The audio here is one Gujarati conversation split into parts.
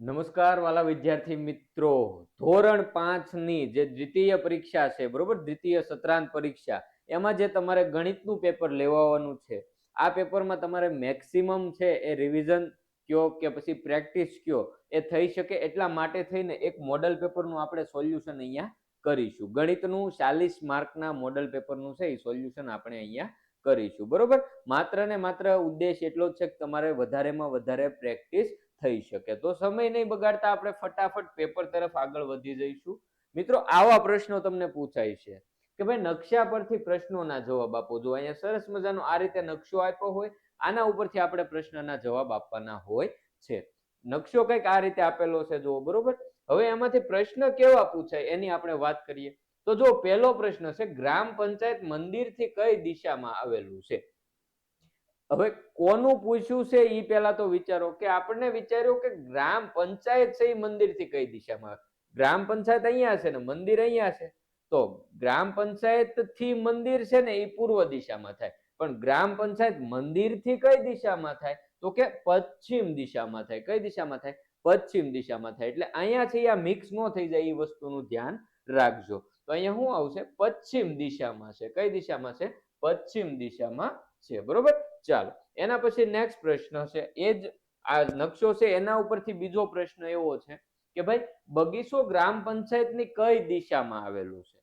નમસ્કાર વાલા વિદ્યાર્થી મિત્રો, ધોરણ 5 ની જે દ્વિતીય પરીક્ષા છે, બરોબર, દ્વિતીય સત્રાંત પરીક્ષા, એમાં જે તમારે ગણિતનું પેપર લેવાનું છે, આ પેપરમાં તમારે મેક્સિમમ છે એ રિવિઝન કયો કે પછી પ્રેક્ટિસ કયો એ થઈ શકે એટલા માટે થઈને એક મોડલ પેપરનું આપણે સોલ્યુશન અહીંયા કરીશું. ગણિતનું 40 માર્કના મોડલ પેપરનું છે એ સોલ્યુશન આપણે અહીંયા કરીશું, બરોબર. માત્ર ને માત્ર ઉદ્દેશ એટલો જ છે કે તમારે વધારેમાં વધારે પ્રેક્ટિસ થઈ શકે. તો સમય નહીં બગાડતા આપણે ફટાફટ પેપર તરફ આગળ વધી જઈશું. મિત્રો, આવા પ્રશ્નો તમને પૂછાય છે કે ભાઈ નકશા પરથી પ્રશ્નોના જવાબ આપો. જો અહીંયા સરસ મજાનો આ રીતે નકશો આપ્યો હોય, આના ઉપરથી આપણે પ્રશ્નના જવાબ આપવાના હોય છે. નકશો કંઈક આ રીતે આપેલો છે, જુઓ, બરોબર. હવે એમાંથી પ્રશ્ન કેવા પૂછાય એની આપણે વાત કરીએ. તો જો પહેલો પ્રશ્ન છે, ગ્રામ પંચાયત મંદિરથી કઈ દિશામાં આવેલું છે? હવે કોનું પૂછ્યું છે એ પહેલા તો વિચારો કે આપણને વિચાર્યું કે ગ્રામ પંચાયત છે એ મંદિરથી કઈ દિશામાં, ગ્રામ પંચાયત અહીંયા છે ને મંદિર અહીંયા છે, તો ગ્રામ પંચાયત થી મંદિર છે ને એ પૂર્વ દિશામાં થાય. પણ ગ્રામ પંચાયત મંદિરથી કઈ દિશામાં થાય? તો કે પશ્ચિમ દિશામાં થાય. કઈ દિશામાં થાય? પશ્ચિમ દિશામાં થાય. એટલે અહીંયા છે આ મિક્સ ન થઈ જાય એ વસ્તુનું ધ્યાન રાખજો. તો અહીંયા શું આવશે? પશ્ચિમ દિશામાં છે. કઈ દિશામાં છે? પશ્ચિમ દિશામાં છે, બરોબર. ચાલો, એના પછી નેક્સ્ટ પ્રશ્ન છે, એ જ આ નકશો છે એના ઉપરથી બીજો પ્રશ્ન એવો છે કે ભાઈ બગીચો ગ્રામ પંચાયતની કઈ દિશામાં આવેલું છે?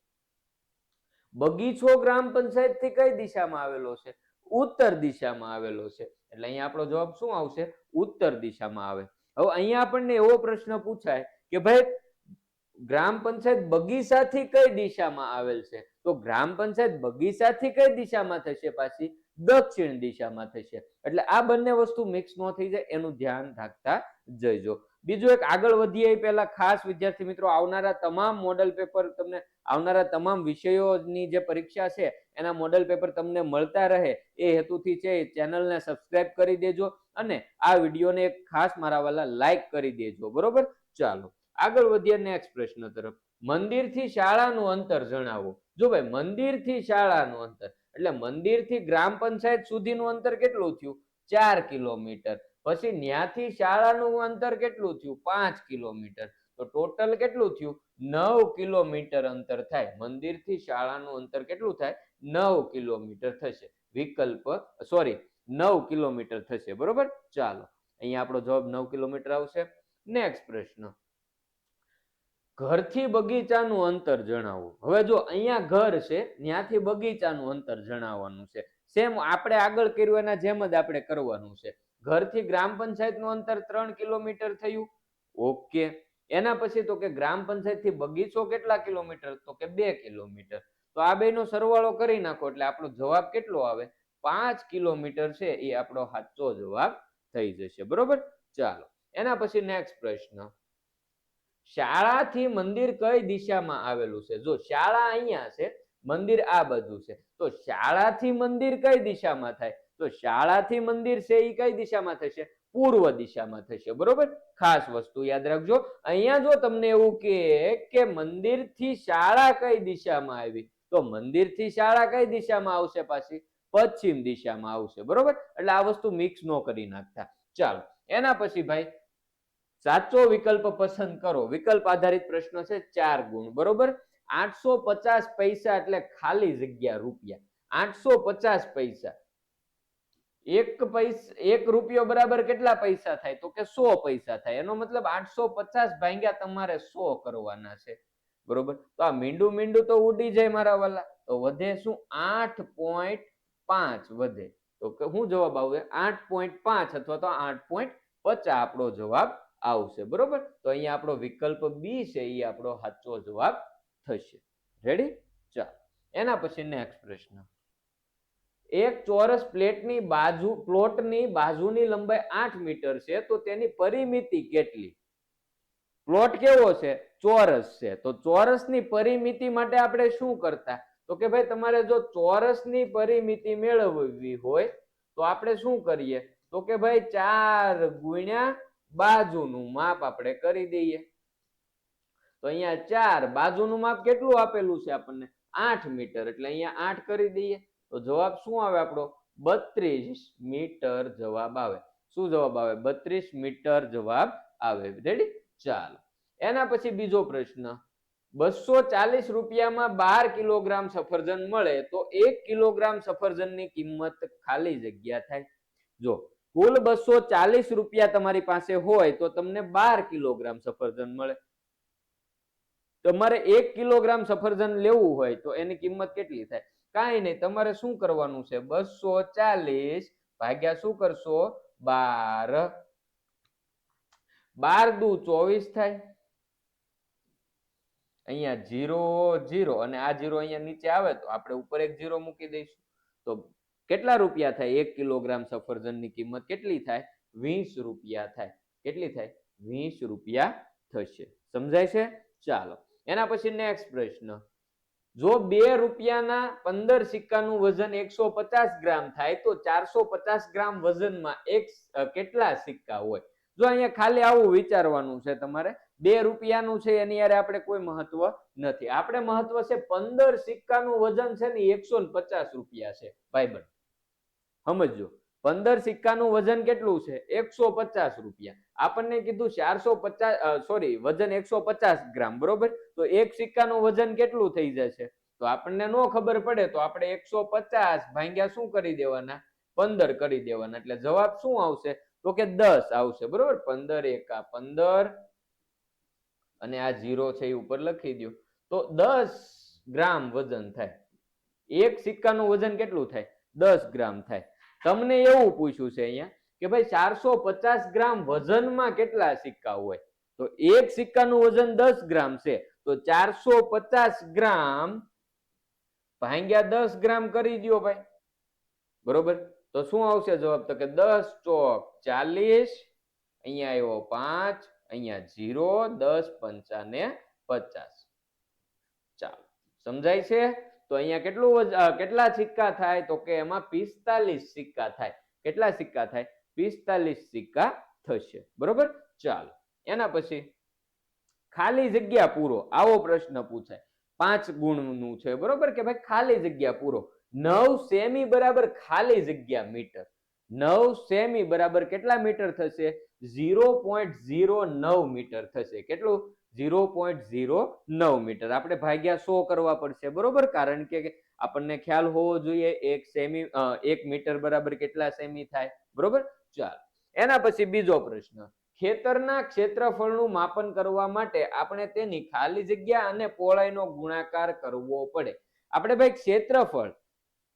બગીચો ગ્રામ પંચાયત થી કઈ દિશામાં આવેલો છે? ઉત્તર દિશામાં આવેલો છે. એટલે અહીંયા આપણો જવાબ શું આવશે? ઉત્તર દિશામાં આવે. હવે અહીંયા આપણને એવો પ્રશ્ન પૂછાય કે ભાઈ ગ્રામ પંચાયત બગીચાથી કઈ દિશામાં આવેલ છે? તો ગ્રામ પંચાયત બગીચાથી કઈ દિશામાં થશે? પાછી દક્ષિણ દિશામાં થશે. એટલે આ બંને વસ્તુ મિક્સ ન થઈ જાય એનું ધ્યાન રાખતા જઈજો. બીજું એક આગળ વધીએ એ પહેલા ખાસ વિદ્યાર્થી મિત્રો, આવનારા તમામ મોડલ પેપર તમને, આવનારા તમામ વિષયોની જે પરીક્ષા છે એના મોડલ પેપર તમને મળતા રહે એ હેતુથી છે ચેનલને સબસ્ક્રાઇબ કરી દેજો અને આ વિડીયોને એક ખાસ મારા વાલા લાઈક કરી દેજો, બરોબર. ચાલો આગળ વધીએ નેક્સ્ટ પ્રશ્ન તરફ. મંદિરથી શાળાનું અંતર જણાવો. જો ભાઈ મંદિરથી શાળાનું અંતર એટલે મંદિરથી ગ્રામ પંચાયત સુધીનું અંતર કેટલું થયું? 4 કિલોમીટર. પછી ન્યાથી શાળાનું અંતર કેટલું થયું? 5 કિલોમીટર. તો ટોટલ કેટલું થયું? 9 કિલોમીટર અંતર થાય. મંદિરથી શાળાનું અંતર કેટલું થાય? 9 કિલોમીટર થશે. વિકલ્પ સોરી 9 કિલોમીટર થશે, બરોબર. ચાલો, અહીંયા આપણો જવાબ 9 કિલોમીટર આવશે. નેક્સ્ટ પ્રશ્ન, ઘરથી બગીચાનું અંતર જણાવો. હવે જો અહીંયા ઘર છે, ત્યાંથી બગીચાનું અંતર જણાવવાનું છે. સેમ આપણે આગળ કર્યું એના જેમ જ આપણે કરવાનું છે. ઘરથી ગ્રામ પંચાયતનું અંતર 3 કિલોમીટર થયું. ઓકે. એના પછી તો કે ગ્રામ પંચાયત થી બગીચો કેટલા કિલોમીટર? તો કે 2 કિલોમીટર. તો આ બેનો સરવાળો કરી નાખો એટલે આપણો જવાબ કેટલો આવે? 5 કિલોમીટર છે એ આપણો સાચો જવાબ થઈ જશે, બરોબર. ચાલો, એના પછી નેક્સ્ટ પ્રશ્ન, શાળાથી મંદિર કઈ દિશામાં આવેલું છે? જો શાળા અહીંયા છે, મંદિર આ બાજુ છે, તો શાળાથી મંદિર કઈ દિશામાં થાય? તો શાળાથી મંદિર છે એ કઈ દિશામાં થશે? પૂર્વ દિશામાં થશે, બરોબર. ખાસ વસ્તુ યાદ રાખજો. અહીંયા જો તમને એવું કે મંદિરથી શાળા કઈ દિશામાં આવી, તો મંદિરથી શાળા કઈ દિશામાં આવશે? પાછી પશ્ચિમ દિશામાં આવશે, બરોબર. એટલે આ વસ્તુ મિક્સ ન કરી નાખતા. ચાલો, એના પછી ભાઈ સાચો વિકલ્પ પસંદ કરો. વિકલ્પ આધારિત પ્રશ્ન છે, 4 ગુણ, બરોબર. 850 પૈસા એટલે ખાલી જગ્યા રૂપિયા. 850 પૈસા. એક રૂપિયો બરાબર કેટલા પૈસા થાય? તો કે 100 પૈસા થાય. એનો મતલબ 850 ભાગ્યા તમારે 100 કરવાના છે, બરોબર. તો આ મીંડું મીંડું તો ઉડી જાય મારા વાલા. તો વધે શું? 8.5 વધે. તો શું જવાબ આવે? 8.5 અથવા તો 8.50 આપણો જવાબ આવશે, બરોબર. તો અહીંયા આપણો વિકલ્પ બી છે એ આપણો સાચો જવાબ થશે. રેડી? ચાલો, એના પછી નેક્સ્ટ પ્રશ્ન, એક ચોરસ પ્લોટની બાજુની લંબાઈ 8 મીટર છે, તો તેની પરિમિતિ કેટલી? પ્લોટ કેવો છે? ચોરસ છે. તો ચોરસની પરિમિતિ માટે આપણે શું કરતા? તો કે ભાઈ તમારે જો ચોરસની પરિમિતિ મેળવવી હોય તો આપણે શું કરીએ? તો કે ભાઈ 4 ગુણ્યા બાજુનું માપ આપણે કરી દઈએ. તો અહીંયા 4, બાજુનું માપ કેટલું આપેલું છે આપણને? 8 મીટર. એટલે અહીંયા 8 કરી દઈએ તો જવાબ શું આવે આપણો? 32 મીટર જવાબ આવે. શું જવાબ આવે? 32 મીટર જવાબ આવે. રેડી? ચાલો, એના પછી બીજો પ્રશ્ન, 240 રૂપિયામાં 12 કિલોગ્રામ સફરજન મળે તો 1 કિલોગ્રામ સફરજનની કિંમત ખાલી જગ્યા થાય. જો કુલ 240 રૂપિયા તમારી પાસે હોય તો તમને 12 કિલોગ્રામ સફરજન મળે. તમારે 1 કિલોગ્રામ સફરજન લેવું હોય તો એની કિંમત કેટલી થાય? કાંઈ નહીં, તમારે શું કરવાનું છે, 240 ભાગ્યા શું કરશો, 12. 12 દુ 24 થાય. અહીંયા 0 0 અને આ 0 અહીંયા નીચે આવે તો આપણે ઉપર એક 0 મૂકી દઈશું. તો કેટલા રૂપિયા થાય? 1 કિલોગ્રામ સફરજનની કિંમત કેટલી થાય? 20 રૂપિયા થાય. કેટલી થાય? 20 રૂપિયા થશે. સમજાય છે? ચાલો, એના પછી નેક્સ્ટ પ્રશ્ન, જો 2 રૂપિયાના 15 સિક્કાનું વજન 150 ગ્રામ થાય તો 450 ગ્રામ વજનમાં કેટલા સિક્કા હોય? જો અહીંયા ખાલી આવું વિચારવાનું છે તમારે. 2 રૂપિયાનું છે એની યારે આપણે કોઈ મહત્વ નથી. આપણે મહત્વ છે 15 સિક્કાનું વજન છે ને 150 રૂપિયા છે. ભાઈબંધ સમજો, 15 સિક્કાનું વજન કેટલું છે? 150 રૂપિયા. આપણને કીધું 450 સોરી વજન 150 ગ્રામ, બરોબર? તો એક સિક્કાનું વજન કેટલું થઈ જશે? તો આપણને નો ખબર પડે તો આપણે 150 ભાગ્યા શું કરી દેવાના? 15 કરી દેવાના. એટલે જવાબ શું આવશે? તો કે 10 આવશે. બરોબર? 15 એકા 15 અને આ 0 છે એ ઉપર લખી દો. તો 10 ગ્રામ વજન થાય. એક સિક્કાનું વજન કેટલું થાય? 10 ગ્રામ થાય. તમને એવું પૂછ્યું છે અહીંયા કે ભાઈ 450 ગ્રામ વજનમાં કેટલા સિક્કા હોય? તો એક સિક્કાનું વજન 10 ગ્રામ છે તો 450 ગ્રામ ભાગ્યા 10 ગ્રામ કરી દો ભાઈ. બરોબર? તો શું આવશે જવાબ? તો કે 10 ચોક 40, અહીંયા આવ્યો 5, અહીંયા 0, 10 પંચા ને 50. ચાલો, સમજાય છે? તો અહીંયા કેટલા સિક્કા થાય? તો કે એમાં 45 સિક્કા થાય. કેટલા સિક્કા થાય? 45 સિક્કા થશે. બરોબર? ચાલો, એના પછી ખાલી જગ્યા પૂરો. આવો પ્રશ્ન પૂછાય. 5 ગુણનું છે. બરોબર? કે ભાઈ ખાલી જગ્યા પૂરો. 9 સેમી બરાબર ખાલી જગ્યા મીટર. 9 સેમી બરાબર કેટલા મીટર થશે? 0.09 મીટર થશે. કેટલું? 0.09 મીટર. આપણે ભાગ્યા 100 કરવા પડશે. બરોબર? કારણ કે આપણને ખ્યાલ હોવો જોઈએ 1 મીટર બરાબર કેટલા સેમી થાય. બરોબર? ચાલો, એના પછી બીજો પ્રશ્ન, ખેતરના ક્ષેત્રફળનું માપન કરવા માટે આપણે તેની ખાલી જગ્યા અને પહોળાઈનો ગુણાકાર કરવો પડે. આપણે ભાઈ ક્ષેત્રફળ,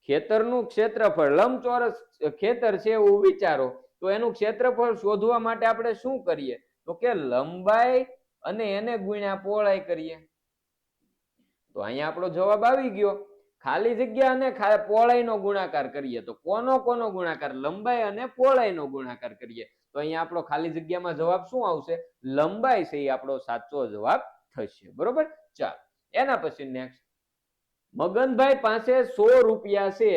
ખેતરનું ક્ષેત્રફળ, લંબચોરસ ખેતર છે એવું વિચારો, તો એનું ક્ષેત્રફળ શોધવા માટે આપણે શું કરીએ? તો કે લંબાઈ અને એને ગુણ્યા પહોળાઈ કરીએ. તો અહીંયા આપણો જવાબ આવી ગયો. ખાલી જગ્યા અને પહોળાઈનો ગુણાકાર કરીએ તો કોનો ગુણાકાર? લંબાઈ અને પહોળાઈનો ગુણાકાર કરીએ તો અહીંયા આપણો ખાલી જગ્યામાં જવાબ શું આવશે? લંબાઈ છે એ આપણો સાચો જવાબ થશે. બરોબર? ચાલો, એના પછી નેક્સ્ટ, મગનભાઈ પાસે 100 રૂપિયા છે.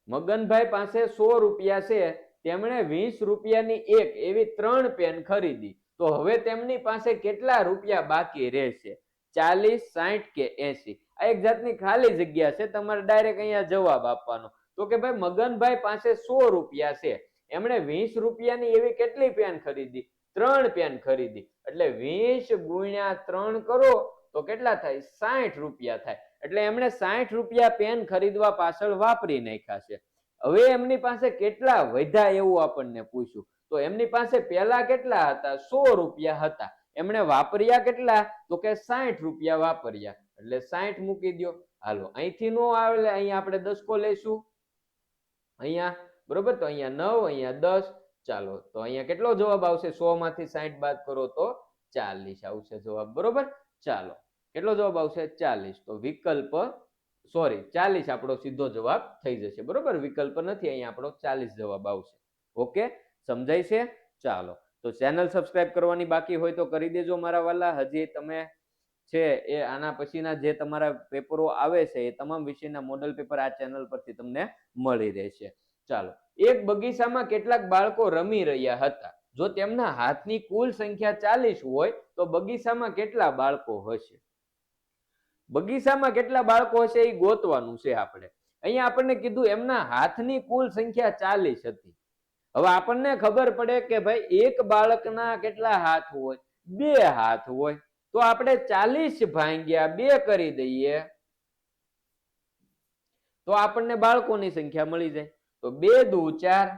મગનભાઈ પાસે 100 રૂપિયા છે. તેમણે 20 રૂપિયાની એક એવી 3 પેન ખરીદી. તો હવે તેમની પાસે કેટલા રૂપિયા બાકી રહેશે? 40, 60 કે 80? આ એક જાતની ખાલી જગ્યા છે. તમારે ડાયરેક્ટ અહીંયા જવાબ આપવાનો. તો કે ભાઈ મગનભાઈ પાસે 100 રૂપિયા છે. એમણે 20 રૂપિયાની એવી કેટલી પેન ખરીદી? 3 પેન ખરીદી. એટલે 20 ગુણ્યા 3 કરો તો કેટલા થાય? 60 રૂપિયા થાય. એટલે એમણે 60 રૂપિયા પેન ખરીદવા પાછળ વાપરી નાખ્યા છે. હવે એમની પાસે કેટલા વધ્યા એવું આપણને પૂછ્યું. તો એમની પાસે પહેલા કેટલા હતા? 100 રૂપિયા હતા. એમણે વાપર્યા કેટલા? તો કે 60 રૂપિયા વાપર્યા. એટલે 60 મૂકી દો. હાલો, અહીંથી નો આવે, અહીંયા આપણે 10 લઈશું. અહીંયા બરોબર? તો અહીંયા 9, અહીંયા 10. ચાલો, તો અહીંયા કેટલો જવાબ આવશે? 100 માંથી 60 બાદ કરો તો 40 આવશે જવાબ. બરોબર? ચાલો, કેટલો જવાબ આવશે? 40. તો વિકલ્પ સોરી 40 આપણો સીધો જવાબ થઈ જશે. બરોબર? વિકલ્પ નથી, અહીંયા આપણો 40 જવાબ આવશે. ઓકે, સમજાય છે? ચાલો, તો ચેનલ સબસ્ક્રાઇબ કરવાની બાકી હોય તો કરી દેજો મારા વાલા. હજી તમે છે એ આના પછીના જે તમારા પેપરો આવે છે એ તમામ વિષયના મોડલ પેપર આ ચેનલ પરથી તમને મળી રહેશે. ચાલો, એક બગીચામાં કેટલાક બાળકો રમી રહ્યા હતા. જો તેમના હાથની કુલ સંખ્યા 40 હોય તો બગીચામાં કેટલા બાળકો હશે? બગીચામાં કેટલા બાળકો હશે એ ગોતવાનું છે આપણે. અહીંયા આપણને કીધું એમના હાથની કુલ સંખ્યા 40 હતી. હવે આપણને ખબર પડે કે ભાઈ એક બાળકના કેટલા હાથ હોય? 2 હાથ હોય. તો આપણે 40 ભાગ્યા 2 કરી દઈએ તો આપણને બાળકોની સંખ્યા મળી જાય. તો 2 દુ 4,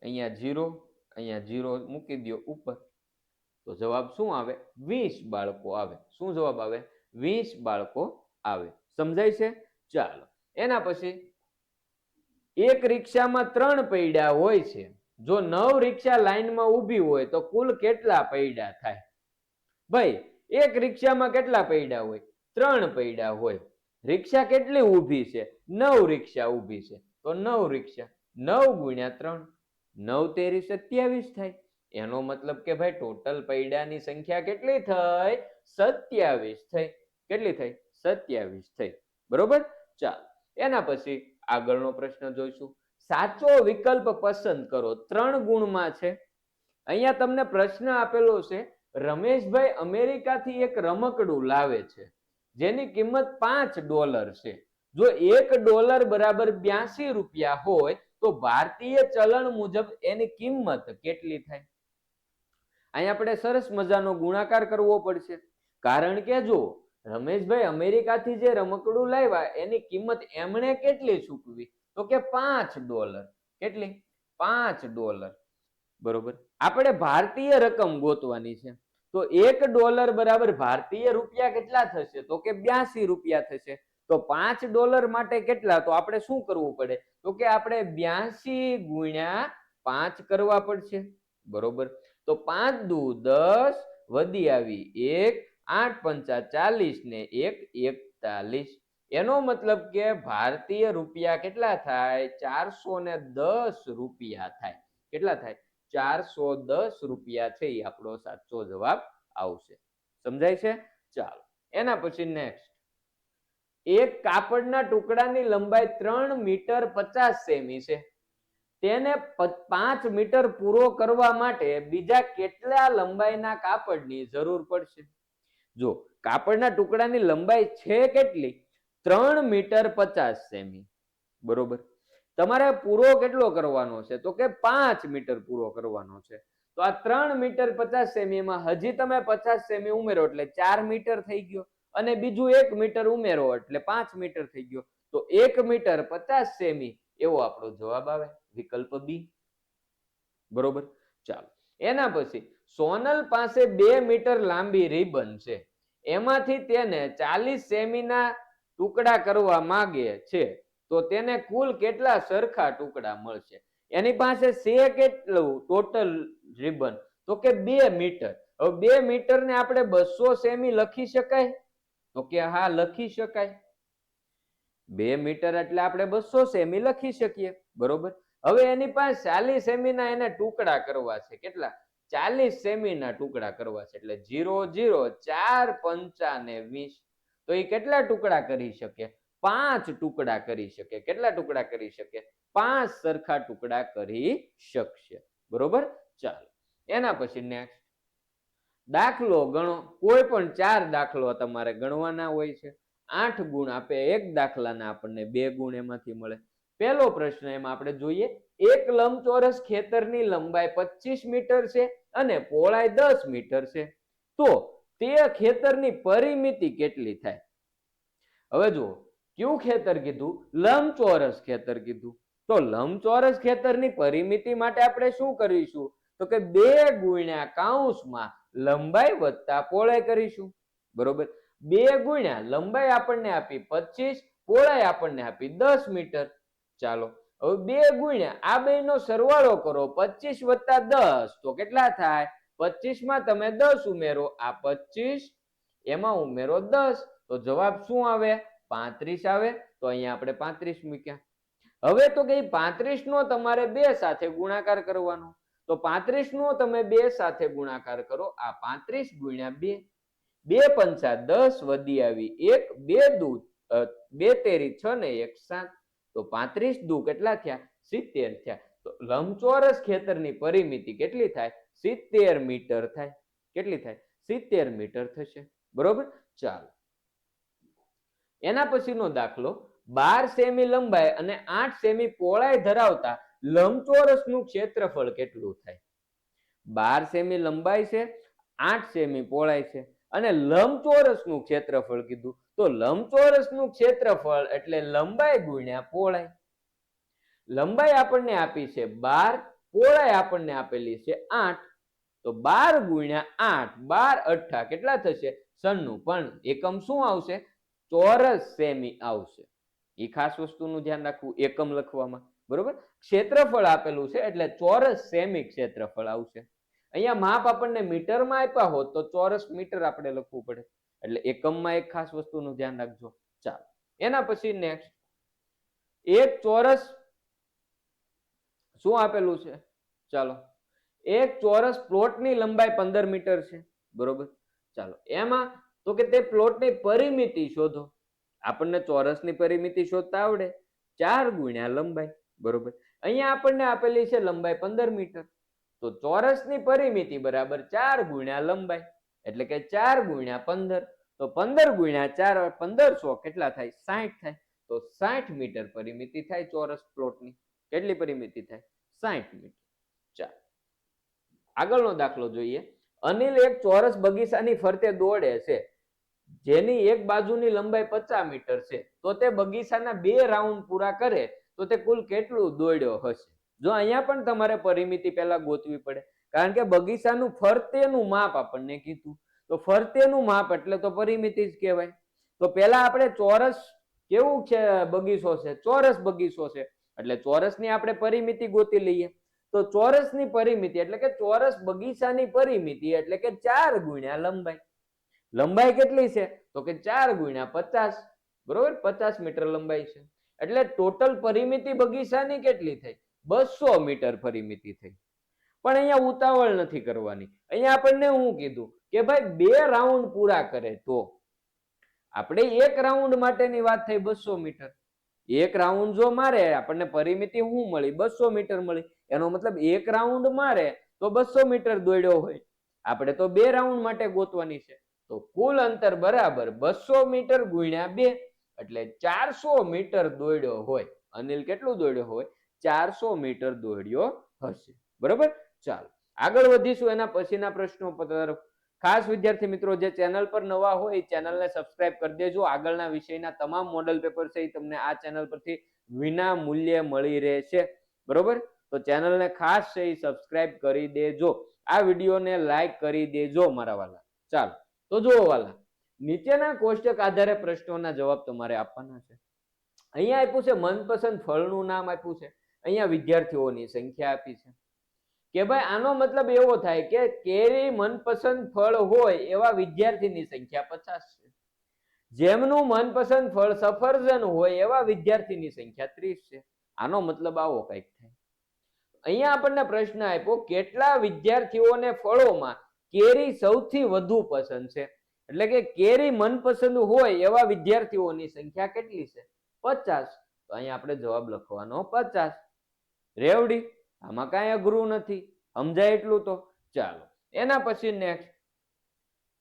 અહીંયા 0, અહીંયા 0 મૂકી દો ઉપર. તો જવાબ શું આવે? 20 બાળકો આવે. શું જવાબ આવે? 20 બાળકો આવે. સમજાય છે? ચાલો, એના પછી એક રિક્ષામાં 3 પૈડા હોય છે. જો 9 રિક્ષા લાઈનમાં ઊભી હોય તો કુલ કેટલા પૈડા થાય? ભાઈ, એક રિક્ષામાં કેટલા પૈડા હોય? 3 પૈડા હોય. રિક્ષા કેટલી ઊભી છે? 9 રિક્ષા ઊભી છે. તો 9 રિક્ષા, 9 ગુણ્યા 3, 9 તેરી 27 થાય. એનો મતલબ કે ભાઈ ટોટલ પૈડાની સંખ્યા કેટલી થઈ? 27 થઈ. કેટલી થઈ? 27 થઈ. બરોબર? ચાલો, એના પછી આગળનો પ્રશ્ન જોઈશું. સાચો વિકલ્પ પસંદ કરો. 3 ગુણમાં છે. અહીંયા તમને પ્રશ્ન આપેલો છે, રમેશભાઈ અમેરિકાથી એક રમકડું લાવે છે જેની કિંમત $5 છે. જો $1 બરાબર 82 રૂપિયા હોય તો ભારતીય ચલણ મુજબ એની કિંમત કેટલી થાય? અહીંયા આપણે સરસ મજાનો ગુણાકાર કરવો પડશે. કારણ કે જો રમેશભાઈ અમેરિકાથી જે રમકડું લાવ્યા એની કિંમત એમણે કેટલી ચૂકવી? તો કે $5. કેટલી? $5. બરોબર. આપણે ભારતીય રકમ ગોતવાની છે. તો $1 બરાબર ભારતીય રૂપિયા કેટલા થશે? તો કે 82 રૂપિયા થશે. તો $5 માટે કેટલા? તો આપણે શું કરવું પડે? તો કે આપણે 82 ગુણ્યા 5 કરવા પડશે. બરોબર. તો 5 દુ 10, વધી આવી 1, 8 પંચા 40 ને 1 41. એનો મતલબ કે ભારતીય રૂપિયા કેટલા થાય? 410 રૂપિયા થાય. કેટલા થાય? 410 રૂપિયા છે. એ આપણો સાચો જવાબ આવશે. સમજાય છે? ચાલો, એના પછી નેક્સ્ટ. એક કાપડના ટુકડાની લંબાઈ 3 મીટર 50 સેમી છે. તેને 5 મીટર પૂરો કરવા માટે બીજા કેટલા લંબાઈના કાપડની જરૂર પડશે? જો કાપડના ટુકડાની લંબાઈ છે કેટલી? 3 મીટર 50 સેમી. બરોબર. તમારે પૂરો કેટલો કરવાનો છે? તો કે 5 મીટર પૂરો કરવાનો છે. તો આ 3 મીટર 50 સેમીમાં હજી તમે 50 સેમી ઉમેરો એટલે 4 મીટર થઈ ગયો, અને બીજું 1 મીટર ઉમેરો એટલે 5 મીટર થઈ ગયો. તો 1 મીટર 50 સેમી એવો આપણો જવાબ આવે. વિકલ્પ બી. બરોબર. ચાલો, એના પછી સોનલ પાસે 2 મીટર લાંબી રિબન છે. એમાંથી તેને 40 સેમીના ટુકડા કરવા માંગે છે. તો તેને કુલ કેટલા સરખા ટુકડા મળશે? એની પાસે છે કેટલું ટોટલ રિબન? તો કે 2 મીટર. હવે 2 મીટર ને આપણે 200 સેમી લખી શકાય? તો કે હા, લખી શકાય. 2 મીટર એટલે આપણે 200 સેમી લખી શકીએ. બરોબર. હવે એની પાસે 40 સેમીના એને ટુકડા કરવા છે. કેટલા? 40 સેમીના ટુકડા કરવા છે. એટલે 0 0 4 પંચા ને 20. તો એ કેટલા ટુકડા કરી શકે? 5 ટુકડા કરી શકે. કેટલા ટુકડા કરી શકે? 5 સરખા ટુકડા કરી શકશે. બરોબર. ચાલો, એના પછી નેક્સ્ટ. દાખલો ગણો. કોઈ પણ 4 દાખલો તમારે ગણવાના હોય છે. 8 ગુણ આપે એક દાખલાના, આપણને 2 ગુણ એમાંથી મળે. પહેલો પ્રશ્ન એમાં આપણે જોઈએ. એક લંબચોરસ ખેતરની લંબાઈ 25 મીટર છે અને પહોળાઈ 10 મીટર છે. તો તે ખેતરની પરિમિતિ કેટલી થાય? હવે જુઓ, કયું ખેતર કીધું? લંબચોરસ ખેતર કીધું. તો લંબચોરસ ખેતરની પરિમિતિ માટે આપણે શું કરીશું? તો કે 2 ગુણ્યા કૌંસમાં લંબાઈ વત્તા પહોળાઈ કરીશું. બરોબર. 2 ગુણ્યા લંબાઈ આપણને આપી 25, પહોળાઈ આપણને આપી 10 મીટર. ચાલો, હવે 2 ગુણ્યા આ બેનો સરવાળો કરો. 25 વત્તા 10 તો કેટલા થાય? 25 માં તમે 10 ઉમેરો, આ 25, એમાં ઉમેરો 10, તો જવાબ શું આવે? 35 આવે. તો અહીંયા આપણે 35 મૂક્યા. હવે તો કે 35 નો તમારે 2 સાથે ગુણાકાર કરવાનો. તો 35 નો તમે 2 સાથે ગુણાકાર કરો. આ 35 ગુણ્યા 2, 2 પંચા 10, વધી આવી 1, 2 દુ 2 તેરી 6 ને 1 7. તો 35 દુ કેટલા થયા? 70 થયા. તો લંબચોરસ ખેતરની પરિમિતિ કેટલી થાય? 70 મીટર થાય. કેટલી થાય? 70 મીટર થશે. બરોબર. ચાલો, એના પછીનો દાખલો. 12 સેમી લંબાઈ અને 8 સેમી પહોળાઈ ધરાવતા લંબચોરસનું ક્ષેત્રફળ કેટલું થાય? 12 સેમી લંબાઈ છે, 8 સેમી પહોળાઈ છે અને લંબચોરસનું ક્ષેત્રફળ કીધું, તો લંબચોરસનું ક્ષેત્રફળ એટલે લંબાઈ ગુણ્યા પહોળાઈ. લંબાઈ આપણને આપી છે 12, પહોળાઈ આપણને આપેલી છે 8, તો 12 ગુણ્યા 8, 12 અઠ્ઠા કેટલા થશે? 96. પણ એકમ શું આવશે? ચોરસ સેમી આવશે. એ ખાસ વસ્તુનું ધ્યાન રાખવું એકમ લખવામાં, બરોબર. ક્ષેત્રફળ આપેલું છે એટલે ચોરસ સેમી ક્ષેત્રફળ આવશે. અહીંયા માપ આપણને મીટરમાં આપ્યા હોત તો ચોરસ મીટર આપણે લખવું પડે, એટલે એકમમાં એક ખાસ વસ્તુનું ધ્યાન રાખજો. ચાલો, એના પછી નેક્સ્ટ, એક ચોરસ શું આપેલું છે? ચાલો, એક ચોરસ પ્લોટની લંબાઈ 15 મીટર છે, બરોબર. ચાલો, એમાં તો કે તે પ્લોટની પરિમિતિ શોધો. આપણને ચોરસની પરિમિતિ શોધતા આવડે, 4 ગુણ્યા લંબાઈ, બરોબર. અહીંયા આપણને આપેલી છે લંબાઈ 15 મીટર, તો ચોરસની પરિમિતિ બરાબર 4 ગુણ્યા લંબાઈ, એટલે કે 4 ગુણ્યા 15, તો 15 ગુણ્યા 4 1500 કેટલા થાય? 60 થાય. તો 60 મીટર પરિમિતિ થાય ચોરસ પ્લોટની. કેટલી પરિમિતિ થાય? 60 મીટર. ચાલો, આગળનો દાખલો જોઈએ. અનિલ એક ચોરસ બગીચાની ફરતે દોડે છે, જેની એક બાજુની લંબાઈ 50 મીટર છે, તો તે બગીચાના 2 રાઉન્ડ પૂરા કરે તો તે કુલ કેટલું દોડ્યો હશે? જો અહીંયા પણ તમારે પરિમિતિ પહેલા ગોતવી પડે, કારણ કે બગીચાનું ફરતેનું માપ આપણને કીધું, તો ફરતેનું માપ એટલે તો પરિમિતિ જ કહેવાય. તો પહેલા આપણે ચોરસ કેવું છે બગીચો છે? ચોરસ બગીચો છે, એટલે ચોરસની આપણે પરિમિતિ ગોતી લઈએ. તો ચોરસની પરિમિતિ એટલે કે ચોરસ બગીચાની પરિમિતિ એટલે કે 4 ગુણ્યા લંબાઈ. લંબાઈ કેટલી છે? તો કે 4 ગુણ્યા 50, બરોબર. 50 મીટર લંબાઈ છે, એટલે ટોટલ પરિમિતિ બગીચાની કેટલી થઈ? 200 મીટર પરિમિતિ થઈ. પણ અહીંયા ઉતાવળ નથી કરવાની. અહીંયા આપણને શું કીધું કે ભાઈ 2 રાઉન્ડ પૂરા કરે, તો આપણે એક રાઉન્ડ માટેની વાત થઈ 200 મીટર. એક રાઉન્ડ જો મારે આપણને પરિમિતિ શું મળી? 200 મીટર મળી. એનો મતલબ એક રાઉન્ડ મારે તો 200 મીટર દોડ્યો હોય. આપણે તો 2 રાઉન્ડ માટે ગોતવાની છે, તો કુલ અંતર બરાબર 200 મીટર ગુણ્યા 2, એટલે 400 મીટર દોડ્યો હોય. અનિલ કેટલું દોડ્યો હોય? 400 મીટર દોડ્યો હશે, બરોબર. ચાલો, આગળ વધીશું એના પછીના પ્રશ્નો તરફ. ખાસ વિદ્યાર્થી મિત્રો, જે ચેનલ પર નવા હોય ચેનલને સબસ્ક્રાઇબ કરી દેજો. આગળના વિષયના તમામ મોડલ પેપર છે એ તમને આ ચેનલ પરથી વિના મૂલ્યે મળી રહેશે, બરોબર. તો ચેનલને ખાસ છે એ સબસ્ક્રાઇબ કરી દેજો. આ વિડીયોને લાઈક કરી દેજો મારા વાલા. ચાલો, તો જુઓ વાલા, નીચેના કોષ્ટક આધારે પ્રશ્નોના જવાબ તમારે આપવાના છે. અહીંયા આપ્યું છે મનપસંદ ફળનું નામ આપ્યું છે, અહીંયા વિદ્યાર્થીઓની સંખ્યા આપી છે કે ભાઈ આનો મતલબ એવો થાય કે કેરી મનપસંદ ફળ હોય એવા વિદ્યાર્થીની સંખ્યા 50 છે. જેમનું મનપસંદ ફળ સફરજન હોય એવા વિદ્યાર્થીની સંખ્યા 30 છે. આનો મતલબ આવો કંઈક થાય. અહીંયા આપણને પ્રશ્ન આપ્યો કેટલા વિદ્યાર્થીઓને ફળોમાં કેરી સૌથી વધુ પસંદ છે, એટલે કે કેરી મનપસંદ હોય એવા વિદ્યાર્થીઓની સંખ્યા કેટલી છે? 50. તો અહીંયા આપણે જવાબ લખવાનો 50. રેવડી, આમાં કાંઈ અઘરું નથી, સમજાય એટલું તો. ચાલો, એના પછી નેક્સ્ટ,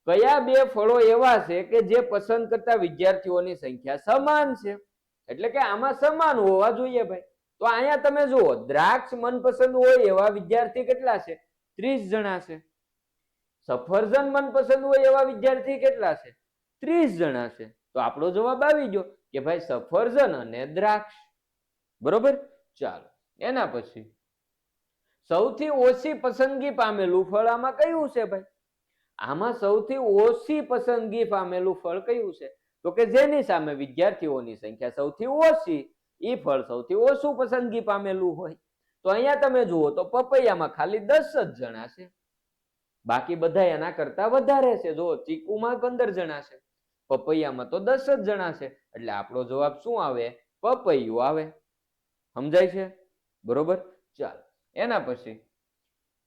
કયા 2 ફળો એવા છે કે જે પસંદ કરતા વિદ્યાર્થીઓની સંખ્યા સમાન છે? એટલે કે આમાં સમાન હોવા જોઈએ ભાઈ. તો અહીંયા તમે જુઓ, દ્રાક્ષ મનપસંદ હોય એવા વિદ્યાર્થી કેટલા છે? 30 જણા છે. સફરજન મનપસંદ હોય એવા વિદ્યાર્થી કેટલા છે? 30 જણા છે. તો આપણો જવાબ આવી ગયો કે ભાઈ સફરજન અને દ્રાક્ષ, બરોબર. ચાલો, એના પછી સૌથી ઓછી પસંદગી પામેલું ફળ આમાં કયું છે ભાઈ? આમાં સૌથી ઓછી પસંદગી પામેલું ફળ કયું છે? તો કે જેની સામે વિદ્યાર્થીઓની સંખ્યા સૌથી ઓછી, એ ફળ સૌથી ઓછું પસંદગી પામેલું હોય. તો અહીંયા તમે જુઓ તો પપૈયામાં ખાલી 10 જ જણા છે, બાકી બધા એના કરતા વધારે છે. જો ચીકુમાં 15 જણા છે, પપૈયામાં તો 10 જ જણા છે, એટલે આપણો જવાબ શું આવે? પપૈયું આવે. સમજાય છે? બરોબર. ચાલો, એના પછી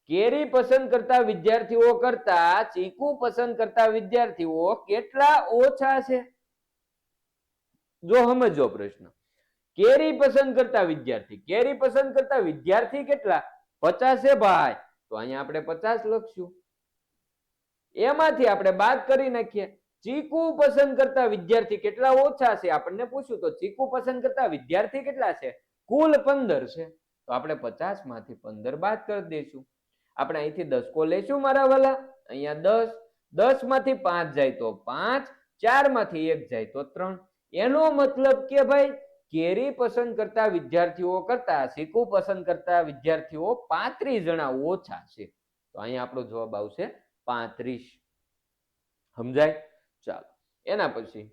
કેરી પસંદ કરતા વિદ્યાર્થીઓ કરતા ચીકુ પસંદ કરતા વિદ્યાર્થીઓ કેટલા ઓછા છે? જો સમજો પ્રશ્ન, કેરી પસંદ કરતા વિદ્યાર્થી કેટલા? 50 છે ભાઈ. તો અહીંયા આપણે 50 લખશું. એમાંથી આપણે બાદ કરી નાખીએ. ચીકુ પસંદ કરતા વિદ્યાર્થી કેટલા ઓછા છે આપણને પૂછ્યું, તો ચીકુ પસંદ કરતા વિદ્યાર્થી કેટલા છે? કુલ 15 છે. તો તો આપણે 50 માંથી 15 બાદ કરી દઈશું. આપણે અહીંથી દસકો લેશું મારા વાલા. અહીંયા 10, 10 માંથી 5 જાય તો 5, 4 માંથી 1 જાય તો 3. એનો મતલબ કે ભાઈ કેરી પસંદ કરતા વિદ્યાર્થીઓ કરતા શીકુ પસંદ કરતા વિદ્યાર્થીઓ 35 જણા ઓછા છે. તો અહીંયા આપણો જવાબ આવશે 35. સમજાય? ચાલો, એના પછી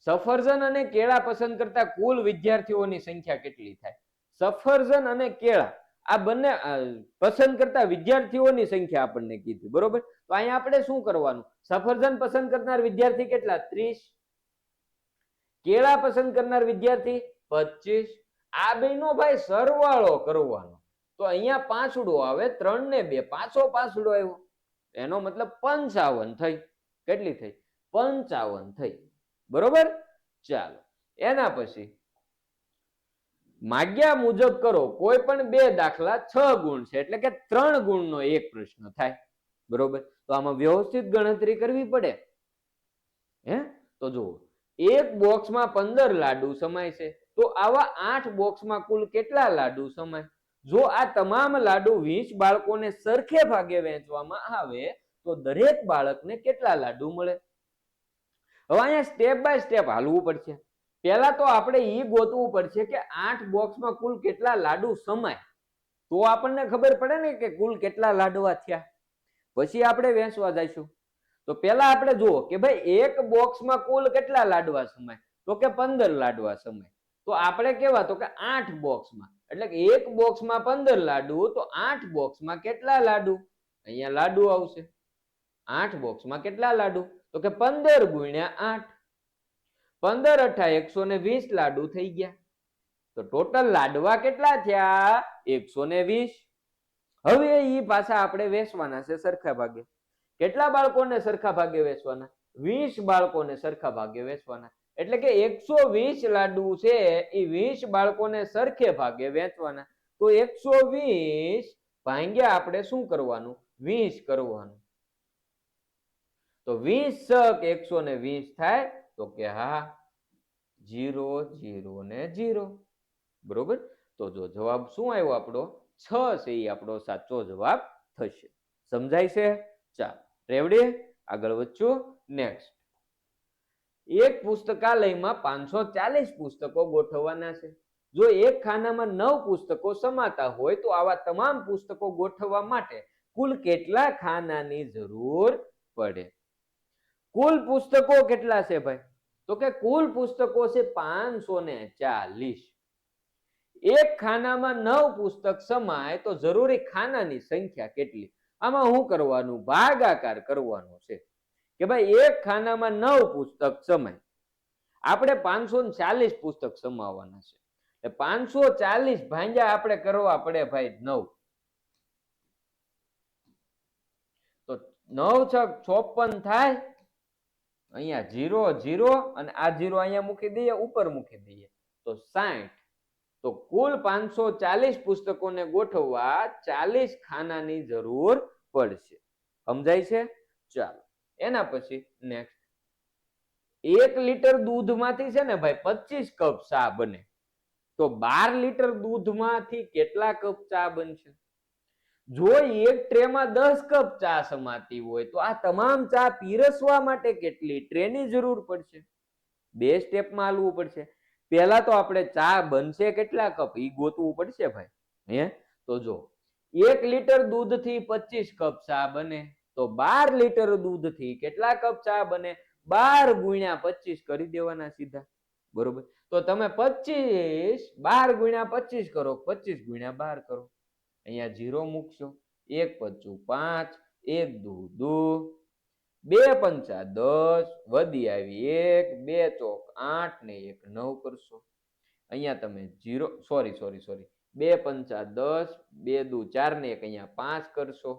સફરજન અને કેળા પસંદ કરતા કુલ વિદ્યાર્થીઓની સંખ્યા કેટલી થાય? સફરજન અને કેળા આ બંને પસંદ કરતા વિદ્યાર્થીઓની સંખ્યા આપણને કીધી, બરોબર? તો અહીંયા આપણે શું કરવાનું? સફરજન પસંદ કરનાર વિદ્યાર્થી કેટલા? 30. કેળા પસંદ કરનાર વિદ્યાર્થી 25. આ બેનો ભાઈ સરવાળો કરવાનો. તો અહીંયા પાંચડો આવે, 3 ને 2 પાછો પાંચડો આવ્યો, એનો મતલબ 55 થઈ. કેટલી થઈ? 55 થઈ, બરોબર? ચાલો, એના પછી માગ્યા મુજબ કરો કોઈ પણ 2 દાખલા 6 ગુણ છે, એટલે કે 3 ગુણનો એક પ્રશ્ન થાય, બરોબર? તો આમાં વ્યવસ્થિત ગણતરી કરવી પડે. તો જુઓ, એક બોક્સમાં 15 લાડુ સમાય છે, તો આવા 8 બોક્સમાં કુલ કેટલા લાડુ સમાય? જો આ તમામ લાડુ 20 બાળકોને સરખે ભાગે વહેંચવામાં આવે તો દરેક બાળકને કેટલા લાડુ મળે? હવે અહીંયા સ્ટેપ બાય સ્ટેપ હાલવું પડશે. પહેલા તો આપણે ઈ ગોતવું પડશે કે 8 બોક્સમાં કુલ કેટલા લાડુ સમાય, તો આપણને ખબર પડે ને કે કુલ કેટલા લાડવા થયા. પછી આપણે વહેંચવા જઈશું. તો પહેલા આપણે જુઓ કે ભાઈ એક બોક્સમાં કુલ કેટલા લાડવા સમાય? તો કે 15 લાડવા સમાય. તો આપણે કેવા? તો કે 8 બોક્સમાં, એટલે કે એક બોક્સમાં 15 લાડુ, તો 8 બોક્સમાં કેટલા લાડુ? અહીંયા લાડુ આવશે. 8 બોક્સમાં કેટલા લાડુ? તો કે 15 ગુણ્યા 8, 15 અઠા 120 લાડુ થઈ ગયા. તો ટોટલ લાડવા કેટલા થયા? 120. હવે ઈ પાછા આપણે વેચવાના છે સરખા ભાગે. કેટલા બાળકોને સરખા ભાગે વેચવાના? 20 બાળકોને સરખા ભાગે વેચવાના. એટલે કે 120 લાડુ છે એ 20 બાળકોને સરખે ભાગે વેચવાના. તો 120 ભાગ્યા આપણે શું કરવાનું? 20 કરવાનું. તો 20 સક 120 થાય? તો કે હા, 0 0 ને 0, બરોબર? તો જો જવાબ શું આવ્યો આપણો? 6 છે, એ આપણો સાચો જવાબ થશે. સમજાય છે? ચાલો, રેવડી? આગળ વધશું. નેક્સ્ટ, એક પુસ્તકાલયમાં 540 પુસ્તકો ગોઠવવાના છે. જો એક ખાનામાં 9 પુસ્તકો સમાતા હોય તો આવા તમામ પુસ્તકો ગોઠવવા માટે કુલ કેટલા ખાનાની જરૂર પડે? કુલ પુસ્તકો કેટલા છે ભાઈ? તો કે કુલ પુસ્તકો છે 540. એક ખાનામાં 9 પુસ્તક સમાય તો જરૂરી ખાનાની સંખ્યા કેટલી? આમાં શું કરવાનું? ભાગાકાર કરવાનો છે કે ભાઈ એક ખાનામાં 9 પુસ્તક સમાય, આપણે 540 પુસ્તક સમાવવાના છે. 540 ભાગ્યા આપણે કરવા પડે ભાઈ 9. તો 9 છક 56 થાય. અહીંયા 0 0 અને આ 0 અહીંયા મૂકી દઈએ, ઉપર મૂકી દઈએ તો 60. તો કુલ 540 પુસ્તકોને ગોઠવવા 40 ખાનાની જરૂર પડશે. સમજાય છે? ચાલો, એના પછી નેક્સ્ટ, 1 લીટર દૂધમાંથી છે ને ભાઈ 25 કપ ચા બને, તો 12 લીટર દૂધમાંથી કેટલા કપ ચા બનશે? જો એક ટ્રેમાં 10 કપ ચા સમાતી હોય તો આ તમામ ચા પીરસવા માટે કેટલી ટ્રેની જરૂર પડશે? 2 સ્ટેપમાં હાલવું પડશે. પહેલા તો આપણે ચા બનશે કેટલા કપ ઈ ગોતવું પડશે ભાઈ. તો જો 1 લીટર દૂધથી 25 કપ ચા બને, તો 12 લીટર દૂધથી કેટલા કપ ચા બને? 12 ગુણ્યા 25 કરી દેવાના સીધા, બરોબર? તો તમે 25 12 ગુણ્યા 25 કરો, 25 ગુણ્યા 12 કરો. અહીંયા 0 મૂકશો. 1 5 5, 1 2 2, 2 પંચા 10, વધી આવી 1, 2 ચોક 8 ને 1 9 કરશો. અહીંયા તમે 0 સોરી 2 પંચા 10, 2 દુ 4 ને 1 અહીંયા 5 કરશો.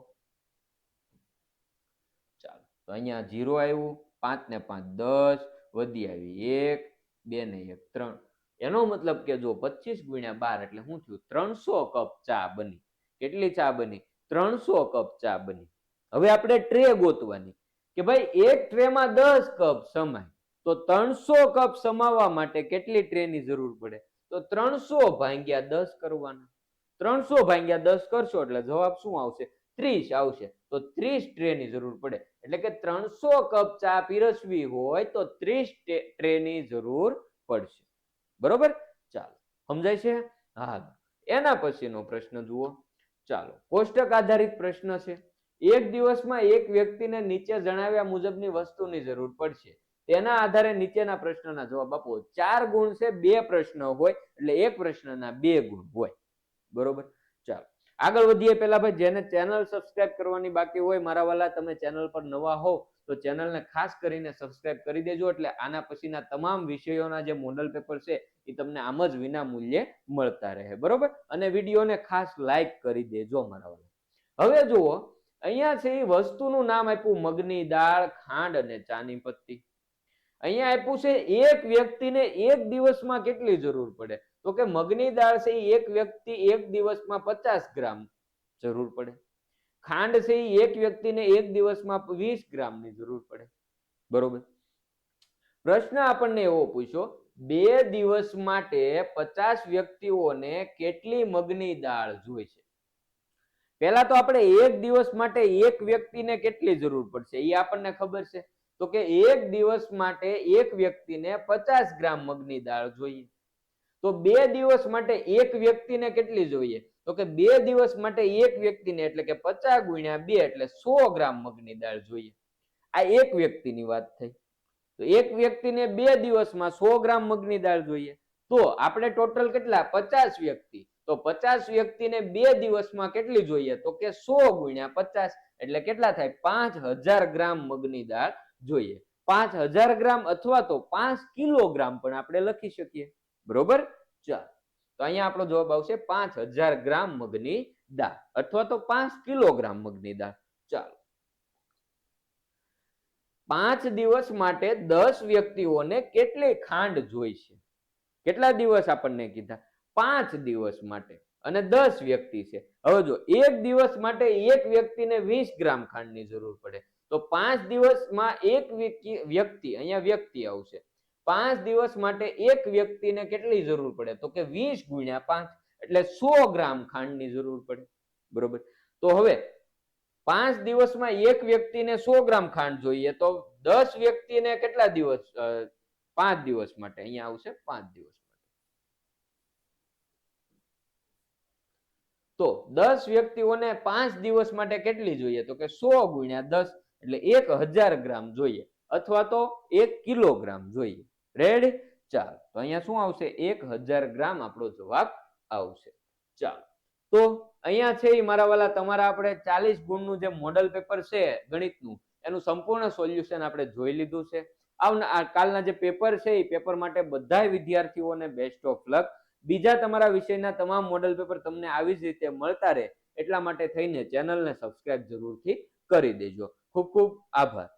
ચાલો, તો અહીંયા 0 આવ્યું, 5 ને 5 10, વધી આવી 1, 2 ને 1 3. એનો મતલબ કે જો 25 ગુણ્યા 12 એટલે શું થયું? 300 કપ ચા બની. કેટલી ચા બની? 300 કપ ચા બની. હવે આપણે ટ્રે ગોતવાની કે ભાઈ એક ટ્રેમાં 10 કપ સમાય, તો 300 કપ સમાવવા માટે કેટલી ટ્રેની જરૂર પડે? તો 300 ભાગ્યા 10 કરવાના. 300 ભાગ્યા 10 કરશો એટલે જવાબ શું આવશે? 30 આવશે. તો 30 ટ્રેની જરૂર પડે. એટલે કે 300 કપ ચા પીરસવી હોય તો 30 ટ્રેની જરૂર પડશે. બરોબર? ચાલો, સમજાય છે? હા. એના પછીનો પ્રશ્ન જુઓ. ચાલો, કોષ્ટક આધારિત પ્રશ્ન છે. એક દિવસમાં એક વ્યક્તિને નીચે જણાવ્યા મુજબની વસ્તુની જરૂર પડશે. તેના આધારે નીચેના પ્રશ્નના જવાબ આપો. 4 ગુણ છે, 2 પ્રશ્ન હોય એટલે એક પ્રશ્નના 2 ગુણ હોય. બરોબર? ચાલો, આગળ વધીએ. પેલા ભાઈ, જેને ચેનલ સબસ્ક્રાઇબ કરવાની બાકી હોય, મારા વાલા, તમે ચેનલ પર નવા હો તો ચેનલને ખાસ કરીને સબસ્ક્રાઇબ કરી દેજો. એટલે આના પછીના તમામ વિષયોના જે મોડલ પેપર છે એ તમને આમ જ વિના મૂલ્યે મળતા રહે. બરોબર? અને વિડીયોને ખાસ લાઈક કરી દેજો મારા વાલા. હવે જુઓ, અહીંયા છે એ વસ્તુનું નામ આપ્યું મગની દાળ, ખાંડ અને ચાની પત્તી. અહીંયા આપ્યું છે એક વ્યક્તિને એક દિવસમાં કેટલી જરૂર પડે? તો કે મગની દાળ છે એ એક વ્યક્તિ એક દિવસમાં 50 ગ્રામ જરૂર પડે. ખાંડ છે એ એક વ્યક્તિને એક દિવસમાં 20 ગ્રામની જરૂર પડે. બરોબર? પ્રશ્ન આપણને એવો પૂછ્યો, 2 દિવસ માટે 50 વ્યક્તિઓને કેટલી મગની દાળ જોઈશે? પહેલા તો આપણે એક દિવસ માટે એક વ્યક્તિને કેટલી જરૂર પડશે એ આપણને ખબર છે. તો કે એક દિવસ માટે એક વ્યક્તિને 50 ગ્રામ મગની દાળ જોઈએ. તો 2 દિવસ માટે એક વ્યક્તિને કેટલી જોઈએ? તો કે 2 દિવસ માટે એક વ્યક્તિને એટલે કે 50 ગુણ્યા 2 એટલે 100 ગ્રામ મગની દાળ જોઈએ. આ એક વ્યક્તિની વાત થઈ. તો એક વ્યક્તિને 2 દિવસમાં 100 ગ્રામ મગની દાળ જોઈએ. તો આપણે ટોટલ કેટલા? 50 વ્યક્તિ. તો 50 વ્યક્તિને 2 દિવસમાં કેટલી જોઈએ? તો કે 100 ગુણ્યા 50 એટલે કેટલા થાય? 5000 ગ્રામ મગની દાળ જોઈએ. 5000 ગ્રામ અથવા તો 5 કિલોગ્રામ પણ આપણે લખી શકીએ. બરોબર? ચાલો, તો અહીંયા આપણો જવાબ આવશે 5000 ગ્રામ મગની દાળ અથવા તો 5 કિલોગ્રામ મગની દાળ. ચાલો, 5 દિવસ માટે 10 વ્યક્તિઓને કેટલી ખાંડ જોઈશે? કેટલા દિવસ આપણને કીધા? 5 દિવસ માટે, અને 10 વ્યક્તિ છે. હવે જો એક દિવસ માટે એક વ્યક્તિને 20 ગ્રામ ખાંડની જરૂર પડે. તો 5 દિવસમાં એક વ્યક્તિ, અહીંયા વ્યક્તિ આવશે. 5 દિવસ માટે એક વ્યક્તિને કેટલી જરૂર પડે? તો કે 20 ગુણ્યા 5 એટલે 100 ગ્રામ ખાંડની જરૂર પડે. બરોબર? તો હવે 5 દિવસમાં એક વ્યક્તિને 100 ગ્રામ ખાંડ જોઈએ, તો 10 વ્યક્તિને કેટલા દિવસ? 5 દિવસ માટે. અહીંયા આવશે 5 દિવસ. તો 10 વ્યક્તિઓને 5 દિવસ માટે કેટલી જોઈએ? તો કે 100 ગુણ્યા 10 એટલે 1000 ગ્રામ જોઈએ, અથવા તો 1 કિલોગ્રામ જોઈએ. રેડી? ચાલો, તો અહીંયા શું આવશે? 1000 ગ્રામ આપણો જવાબ આવશે. ચાલો, તો અહીંયા છે મારા વાલા, તમારા આપણે 40 ગુણનું જે મોડલ પેપર છે ગણિતનું, એનું સંપૂર્ણ સોલ્યુશન આપણે જોઈ લીધું છે. કાલના જે પેપર છે એ પેપર માટે બધા વિદ્યાર્થીઓને બેસ્ટ ઓફ લક. બીજા તમારા વિષયના તમામ મોડલ પેપર તમને આવી જ રીતે મળતા રહે એટલા માટે થઈને ચેનલને સબસ્ક્રાઇબ જરૂરથી કરી દેજો. ખૂબ ખૂબ આભાર.